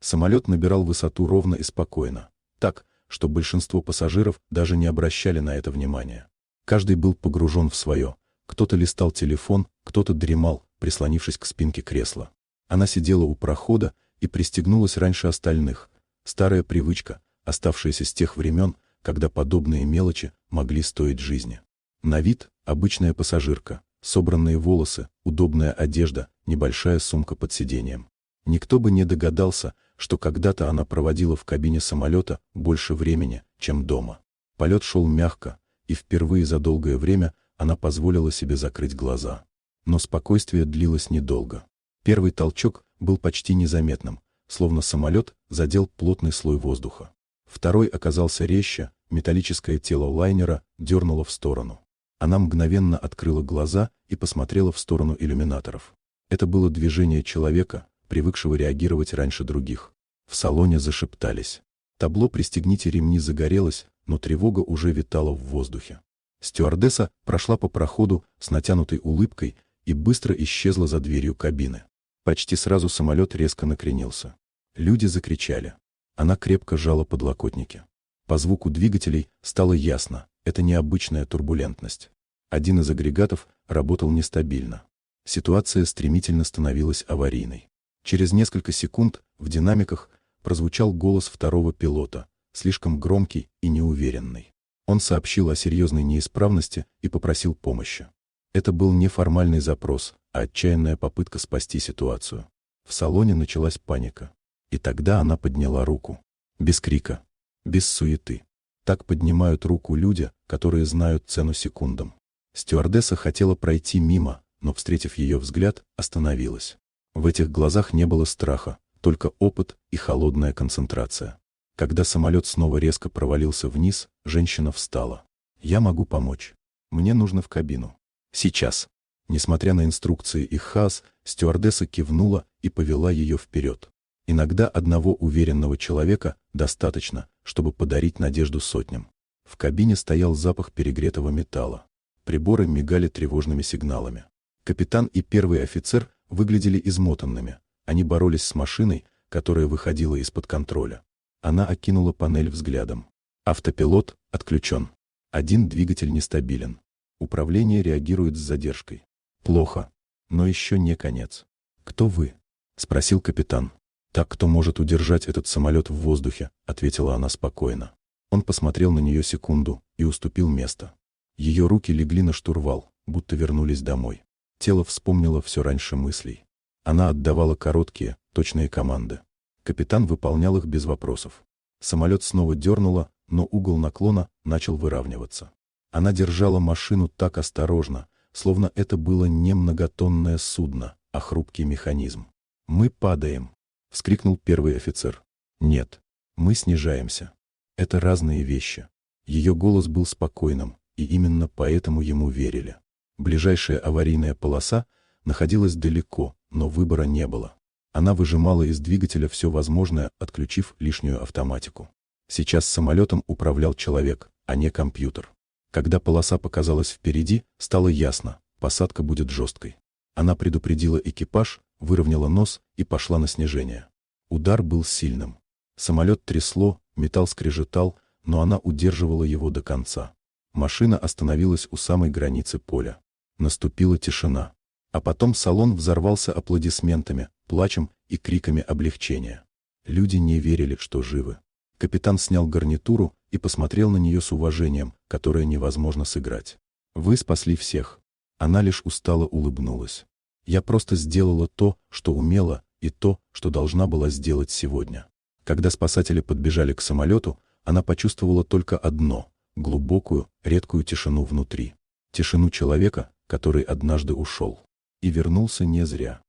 Самолет набирал высоту ровно и спокойно, так, что большинство пассажиров даже не обращали на это внимания. Каждый был погружен в свое. Кто-то листал телефон, кто-то дремал, прислонившись к спинке кресла. Она сидела у прохода и пристегнулась раньше остальных. Старая привычка, оставшаяся с тех времен, когда подобные мелочи могли стоить жизни. На вид обычная пассажирка, собранные волосы, удобная одежда, небольшая сумка под сиденьем. Никто бы не догадался, что когда-то она проводила в кабине самолета больше времени, чем дома. Полет шел мягко, и впервые за долгое время она позволила себе закрыть глаза. Но спокойствие длилось недолго. Первый толчок был почти незаметным, словно самолет задел плотный слой воздуха. Второй оказался резче, металлическое тело лайнера дернуло в сторону. Она мгновенно открыла глаза и посмотрела в сторону иллюминаторов. Это было движение человека, привыкшего реагировать раньше других. В салоне зашептались. Табло «Пристегните ремни» загорелось, но тревога уже витала в воздухе. Стюардесса прошла по проходу с натянутой улыбкой и быстро исчезла за дверью кабины. Почти сразу самолет резко накренился. Люди закричали. Она крепко сжала подлокотники. По звуку двигателей стало ясно — это необычная турбулентность. Один из агрегатов работал нестабильно. Ситуация стремительно становилась аварийной. Через несколько секунд в динамиках прозвучал голос второго пилота, слишком громкий и неуверенный. Он сообщил о серьезной неисправности и попросил помощи. Это был не формальный запрос, а отчаянная попытка спасти ситуацию. В салоне началась паника. И тогда она подняла руку. Без крика, без суеты. Так поднимают руку люди, которые знают цену секундам. Стюардесса хотела пройти мимо, но, встретив ее взгляд, остановилась. В этих глазах не было страха, только опыт и холодная концентрация. Когда самолет снова резко провалился вниз, женщина встала. «Я могу помочь. Мне нужно в кабину. Сейчас». Несмотря на инструкции и хаос, стюардесса кивнула и повела ее вперед. Иногда одного уверенного человека достаточно, чтобы подарить надежду сотням. В кабине стоял запах перегретого металла. Приборы мигали тревожными сигналами. Капитан и первый офицер выглядели измотанными. Они боролись с машиной, которая выходила из-под контроля. Она окинула панель взглядом. Автопилот отключен. Один двигатель нестабилен. Управление реагирует с задержкой. Плохо. Но еще не конец. «Кто вы?» — спросил капитан. «Так, кто может удержать этот самолет в воздухе», — ответила она спокойно. Он посмотрел на нее секунду и уступил место. Ее руки легли на штурвал, будто вернулись домой. Тело вспомнило все раньше мыслей. Она отдавала короткие, точные команды. Капитан выполнял их без вопросов. Самолет снова дернуло, но угол наклона начал выравниваться. Она держала машину так осторожно, словно это было не многотонное судно, а хрупкий механизм. «Мы падаем», — вскрикнул первый офицер. «Нет, мы снижаемся. Это разные вещи». Ее голос был спокойным, и именно поэтому ему верили. Ближайшая аварийная полоса находилась далеко, но выбора не было. Она выжимала из двигателя все возможное, отключив лишнюю автоматику. Сейчас самолетом управлял человек, а не компьютер. Когда полоса показалась впереди, стало ясно — посадка будет жесткой. Она предупредила экипаж, выровняла нос и пошла на снижение. Удар был сильным. Самолет трясло, металл скрежетал, но она удерживала его до конца. Машина остановилась у самой границы поля. Наступила тишина. А потом салон взорвался аплодисментами, плачем и криками облегчения. Люди не верили, что живы. Капитан снял гарнитуру и посмотрел на нее с уважением, которое невозможно сыграть. «Вы спасли всех». Она лишь устало улыбнулась. «Я просто сделала то, что умела, и то, что должна была сделать сегодня». Когда спасатели подбежали к самолету, она почувствовала только одно — глубокую, редкую тишину внутри. Тишину человека, который однажды ушел. И вернулся не зря.